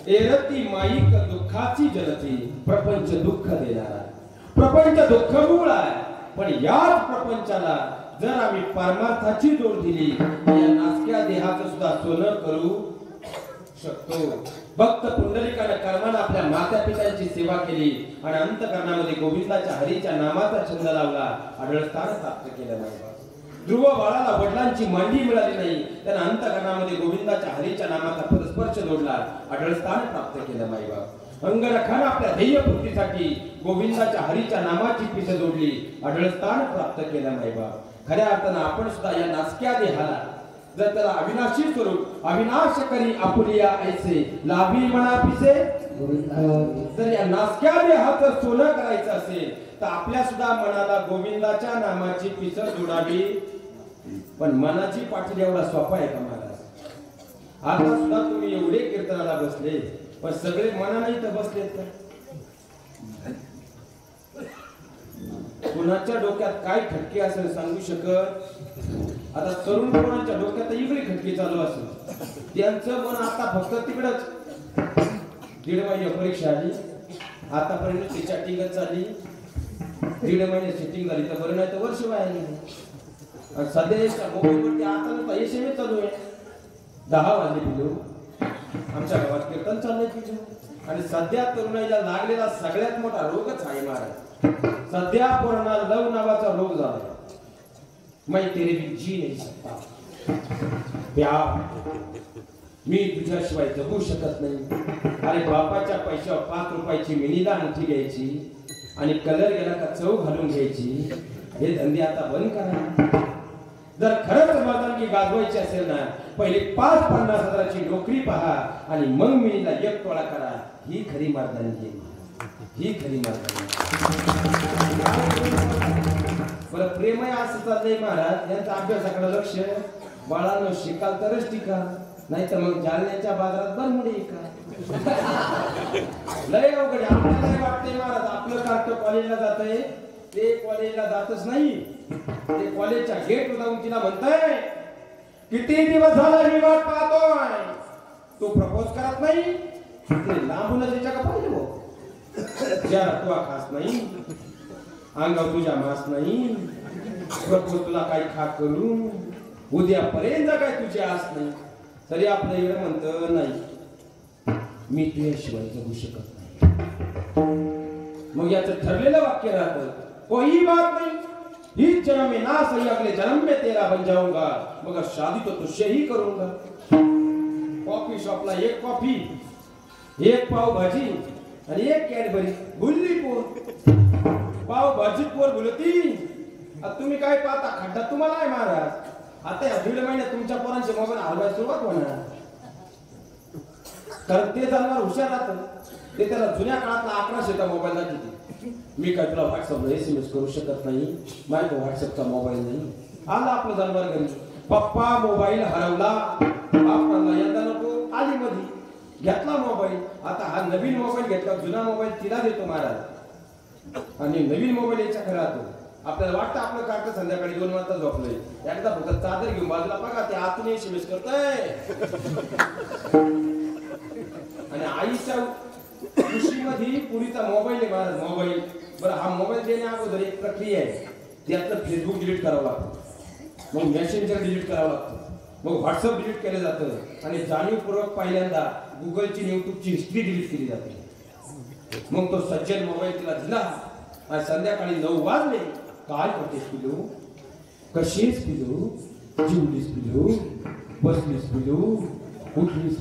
एरती mic दुःखाची जनती प्रपंच दुःख देणारा प्रपंच दुःख मूळ आहे पण याच प्रपंचाला जर आम्ही परमार्थाची जोड दिली या नासक्या देहाचं सुद्धा सोनं करू शकतो भक्त पुंडलिकाने कर्माने आपल्या माता पित्यांची सेवा केली आणि अंतकरणामध्ये गोविंदाच्या हरीच्या नामाचा छंद लावला आढळ स्थान प्राप्त केलं नाही ध्रुव बाळाला वडिलांची मांडी मिळाली नाही त्याने अंतकरणामध्ये गोविंदाच्या हरीच्या नामाचा परस्पर्श जोडला आढळ स्थान प्राप्त केलं नाही बाप अंगरखाने आपल्या ध्येयपूर्तीसाठी गोविंदाच्या हरीच्या नामाची पिस जोडली आढळ स्थान प्राप्त केलं नाही बाप खऱ्या अर्थानं आपण सुद्धा या नासक्या देहाला जर त्याला अविनाशी स्वरूप अविनाश करी आपुलिया ऐसे लाभी मना पिसे जर या नासक्या देहाचं सोनं करायचं असेल तर आपल्या सुद्धा मनाला गोविंदाच्या नामाची पिस जोडावी पण मनाची पाटील एवढा सोपा आहे का महाराज आता सुद्धा तुम्ही एवढे कीर्तनाला बसले पण सगळे मनाने तर बसलेत का कुणाच्या डोक्यात काय खटके असेल सांगू शकत आता तरुण पोरांच्या डोक्यात इकडे खटके चालू असेल त्यांचं मन आता फक्त तिकडच दीड महिने परीक्षा आली आतापर्यंत ती चॅटिंगच चालली दीड महिने सेटिंग झाली तर बरं नाही तर वर्ष वाया आणि सध्या मोबाईलवरती आता SMS चालू आहे 10 वाजले पिलो आमच्या गावात कीर्तन चाललंय पिलो आणि सध्या तरुणाईला लागलेला सगळ्यात मोठा रोगच आहे महाराज सध्या पोरांना लव नावाचा रोग झाला मैं तेरे बिन जी नहीं सकता प्यार मी तुझ्याशिवाय जगू शकत नाही अरे बापाच्या पैशावर 5 रुपयाची मिनीला अंगठी घ्यायची आणि कलर गेला का चव घालून घ्यायची हे धंदे आता बंद करा जर खरंच मर्दानगी गाजवायची असेल ना पहिले 5-50 हजाराची नोकरी पहा आणि मग मिनीला एक टोळा करा ही खरी मर्दानगी ही खरी मर्दानगी बरं प्रेम आहे असं चाललंय महाराज यांचा अभ्यासाकडे लक्ष बाळांनो शिकाल तरच टिका नाही तर मग जालन्याच्या बाजारात बनमुडे का लय अवघड आपल्याला वाटतंय महाराज आपलं कार्ट कॉलेजला जातंय ते कॉलेजला जातच नाही ते कॉलेजच्या गेट जाऊन तिला म्हणताय किती दिवस झाला मी वाट पाहतोय तू प्रपोज करत नाही ते लांबूनच त्याच्या का पाहिजे जरा तुला खास नाही अंगावर तुझ्या मास नाही प्रपोज तुला काही खाक करू उद्यापर्यंत काय तुझी आस नाही तरी आपलं एवढं म्हणतं नाही मी तुझ्याशिवाय जगू शकत नाही मग याचं ठरलेलं वाक्य राहतं कोई बात नहीं इस जन्म में ना सही अगले जन्म में तेरा बन जाऊंगा मगर शादी तो तुझसे ही करूंगा कॉफी शॉपला एक कॉफी एक पाव भाजी आणि एक कॅडबरी बोलली कोण पाव भाजी पोर बोलती तुम्ही काय पाहता खड्डा तुम्हाला आहे महाराज आता या 1.5 महिन्यात तुमच्या पोरांचे मोबाईल हलवायला सुरुवात होणार कारण ते जाणार हुशार राहतं ते त्याला जुन्या काळातला 1100चा मोबाईल दाखवते मी काय तुला व्हॉट्सअपला SMS करू शकत नाही माझ्या व्हॉट्सअपचा मोबाईल नाही आला आपलं जानवर घरी पप्पा मोबाईल हरवला आपल्याला यंदा नको आली मध्ये घेतला मोबाईल आता हा नवीन मोबाईल घेतला जुना मोबाईल तिला देतो महाराज आणि नवीन मोबाईल याच्या घरात आपल्याला वाटतं आपलं कार्ट संध्याकाळी 2 वाजता झोपलंय एकदा फक्त चादर घेऊन बाजूला बघा ते आतून SMS करतय आणि आईच्या खुशीमध्ये पुरीचा मोबाईल आहे महाराज मोबाईल बरं हा मोबाईल देण्या अगोदर एक प्रक्रिया आहे त्यातलं फेसबुक डिलीट करावं लागतं मग मेसेंजर डिलीट करावं लागतं मग व्हॉट्सअप डिलीट केलं जातं आणि जाणीवपूर्वक पहिल्यांदा गुगलची यूट्यूबची हिस्ट्री डिलीट केली जाते मग तो सज्जन मोबाईल तिला दिला आणि संध्याकाळी 9 वाजले काय करतेस पिलू कशीच पिलू जीवलीस पिलू बसलीस पिलू उठलीस